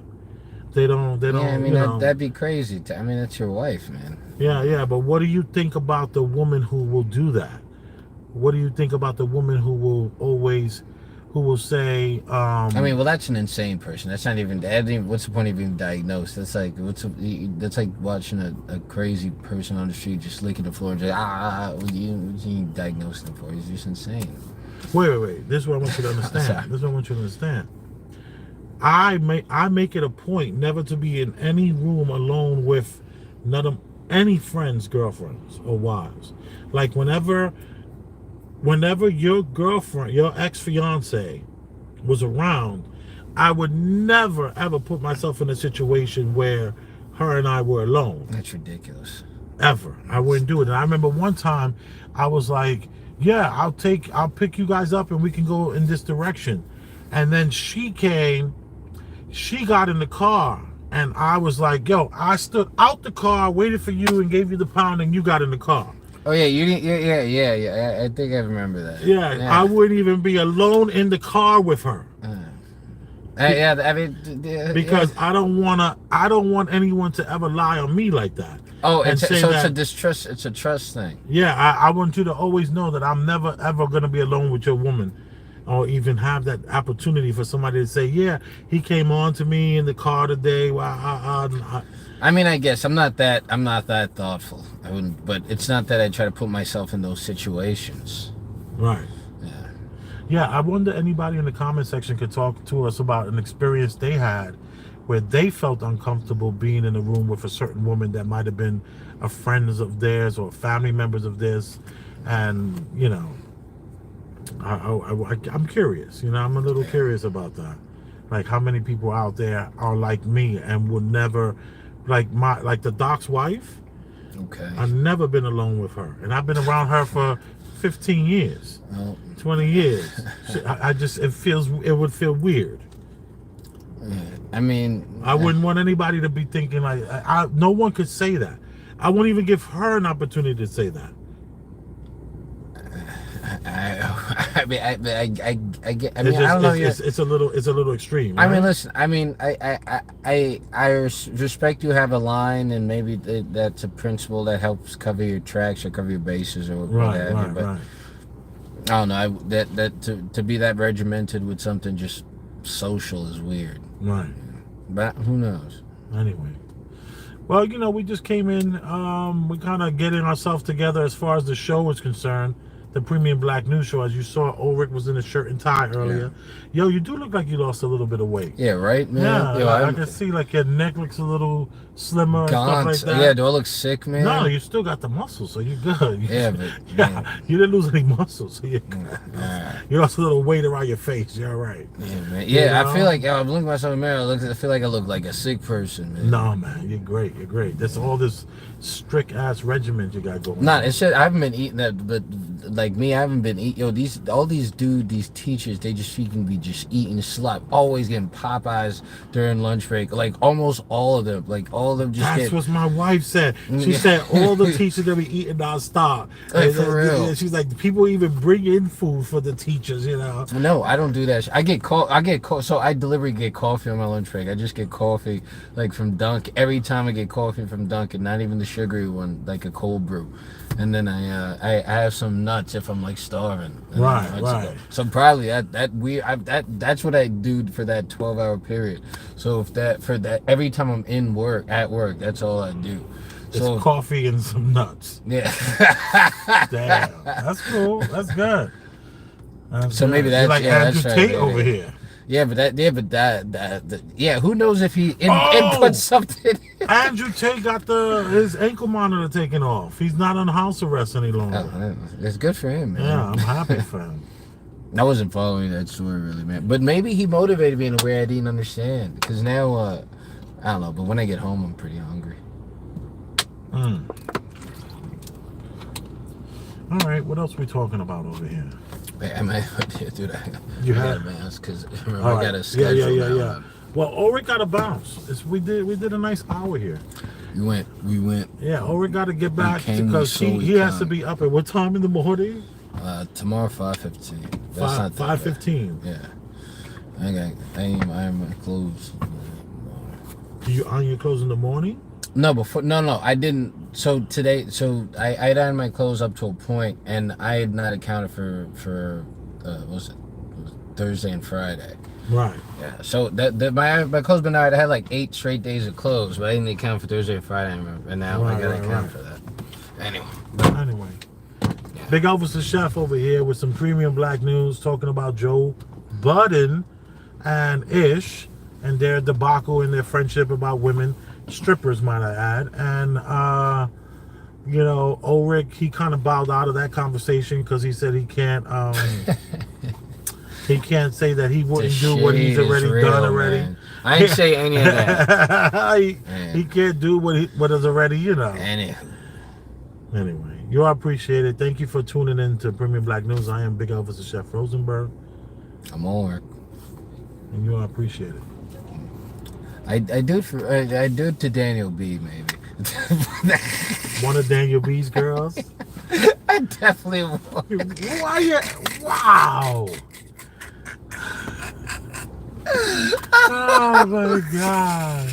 They don't. Yeah, I mean that'd be crazy. I mean, that's your wife, man. Yeah. But what do you think about the woman who will do that? What do you think about the woman who will say? I mean, well, that's an insane person. That's not even. What's the point of being diagnosed? That's like that's like watching a crazy person on the street just licking the floor and just what you diagnosed him for? He's just insane. Wait. This is what I want you to understand. I make it a point never to be in any room alone with any friends' girlfriends or wives. Like whenever your girlfriend, your ex-fiance was around, I would never ever put myself in a situation where her and I were alone. That's ridiculous. Ever. I wouldn't do it. And I remember one time I was like, yeah, I'll pick you guys up and we can go in this direction. And then she got in the car and I was like, I stood out the car, waited for you and gave you the pound and you got in the car. Oh yeah, you didn't. Yeah. I think I remember that. Yeah, I wouldn't even be alone in the car with her. I mean, Because I don't want anyone to ever lie on me like that. Oh, and it's say a that- distrust. It's a trust thing. Yeah, I want you to always know that I'm never ever gonna be alone with your woman, or even have that opportunity for somebody to say, yeah, he came on to me in the car today. Well, I mean, I guess I'm not that thoughtful. I wouldn't, but it's not that I try to put myself in those situations. right. Yeah. Yeah, I wonder anybody in the comment section could talk to us about an experience they had where they felt uncomfortable being in a room with a certain woman that might have been a friend of theirs or family members of theirs, and I'm curious. I'm a little curious about that. Like how many people out there are like me and would never, like the doc's wife. Okay. I've never been alone with her, and I've been around her for 15 years, Well, 20 years. It would feel weird. I mean, I wouldn't want anybody to be thinking like, no one could say that. I wouldn't even give her an opportunity to say that. I mean, I get. I mean, It's I don't know. it's a little extreme. I mean, right? listen. I mean, I respect you have a line, and maybe that's a principle that helps cover your tracks or cover your bases or what have you. But right. I don't know. To be that regimented with something just social is weird. Right. But who knows? Anyway. Well, we just came in. We kind of getting ourselves together as far as the show is concerned. the Premium Black News Show. As you saw, Ulrich was in a shirt and tie earlier. Yo, you do look like you lost a little bit of weight. Yeah, right, man. Yeah, Yo, I can see like your neck looks a little slimmer and stuff like that. Yeah, do I look sick, man? No, you still got the muscles, so you're good. Yeah, but You didn't lose any muscles, so you're good. Alright. You lost a little weight around your face. You're all right. Yeah, man. You Yeah, know? I feel like I'm looking at myself in the mirror. I feel like I look like a sick person, man. No, man, you're great. You're great. That's all this strict ass regimen you got going. Nah, on. it's just I haven't been eating that, but like me, I haven't been eating. Yo, these teachers, they just freaking be just eating slop. Always getting Popeyes during lunch break. Like almost all of them. Like all of them just That's get. what my wife said. She Yeah. said all the teachers gonna be eating nonstop. Like, for real. And she's like, people even bring in food for the teachers, you know. No, I don't do that. I get so I deliberately get coffee on my lunch break. I just get coffee like from Dunkin'. Every time I get coffee from Dunkin', not even the sugary one, like a cold brew. And then I have some nuts if I'm like starving. And Right, then right. So probably that's what I do for that 12-hour period. So if that for that every time I'm at work, that's all I do. It's So coffee and some nuts. yeah. Damn, that's cool. That's good. That's So good. maybe You're that's- like yeah, Andrew that's right, Tate yeah, over yeah. here. Yeah, but who knows if he Oh! input something. Andrew Tate got his ankle monitor taken off. He's not on house arrest any longer. Oh, it's good for him, man. Yeah, I'm happy for him. I wasn't following that story really, man. But maybe he motivated me in a way I didn't understand. Because now, I don't know. But when I get home, I'm pretty hungry. Mm. All right, what else we talking about over here? I might do that. You I have- gotta bounce because All I right. got a schedule. Yeah. now. Well, Ulrich got to bounce. We did a nice hour here. We went Yeah, Ulrich got to get back came because so he has to kind. be up at what time in the morning? tomorrow 5:15. That's not that bad. 5:15. Yeah. I am closed. Do you iron your clothes in the morning? No, no, I didn't. So today, I ironed my clothes up to a point, and I had not accounted for what was it Thursday and Friday. Right. Yeah. So my clothes been ironed. I had like 8 straight days of clothes, but I didn't account for Thursday and Friday. I remember, and now I Right, gotta right, account right. for that. Anyway. Anyway, Big Elvis the Chef over here with some Premium Black News talking about Joe Budden and Ish and their debacle in their friendship about women, strippers might I add. And you know, Ulrich, he kind of bowed out of that conversation because he said he can't he can't say that he wouldn't do what he's shade is already real, done already. man. I ain't say any of that. he can't do what is already, you know. Anyway, you are appreciated. Thank you for tuning in to Premium Black News. I am Big Elvis the Chef Rosenberg, I'm on work. and you are appreciated. I do it to Daniel B. Maybe. One of Daniel B's girls. I definitely will. Why you? Wow. Oh my God.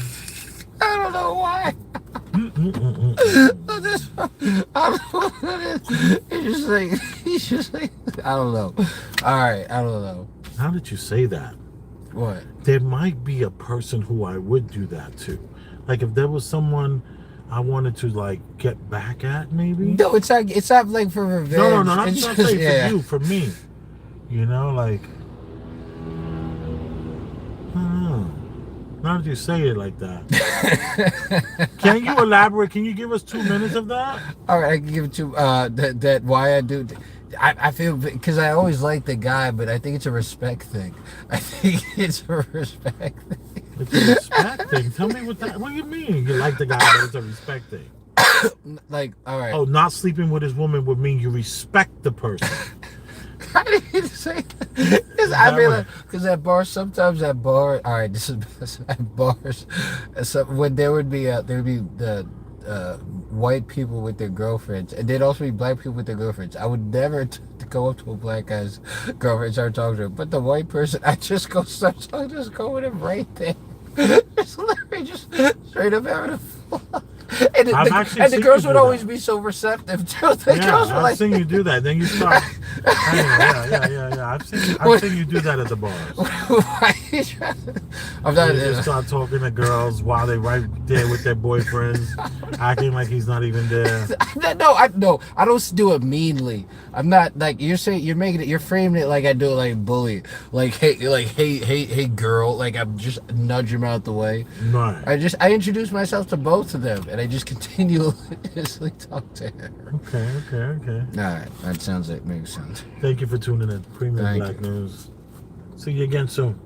I don't know why. He's just like, I don't know. All right, I don't know. How did you say that? What? There might be a person who I would do that to. Like if there was someone I wanted to like get back at, maybe. No, it's not like for revenge. No. I'm It's not just- saying yeah. for you, for me. You know, like. I don't know. Now that you say it like that. Can you elaborate? Can you give us 2 minutes of that? All right, I can give it to that why I do. I feel because I always like the guy, but I think it's a respect thing. I think it's a respect thing. It's a respect thing. Tell me what that. What do you mean? You like the guy, but it's a respect thing. Like, all right. Oh, not sleeping with his woman would mean you respect the person. I didn't say that. I mean, like, because at bars, sometimes at bar, all right, this is at bars. So when there would be the white people with their girlfriends, and there'd also be black people with their girlfriends. I would never go up to a black guy's girlfriend and start talking to her, but the white person, I just go with him right there. Just literally just straight up having a fun. And I've the actually and the seen girls you would do always that. be so receptive too. The Yeah, girls were I've like, seen you do that. Then you start. Anyway, yeah. Yeah, I've seen you do that at the bars. I'm not. You just start talking to girls while they right there with their boyfriends, acting like he's not even there. No, I don't do it meanly. I'm not like you're saying. You're making it. You're framing it like I do it like bully. Like hey, girl. Like I'm just nudge him out the way. Right. I introduce myself to both of them, and I just continuously talk to her. Okay. All right, that sounds like makes sense. Thank you for tuning in. Premium Thank Black you. News. See you again soon.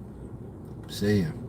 See you.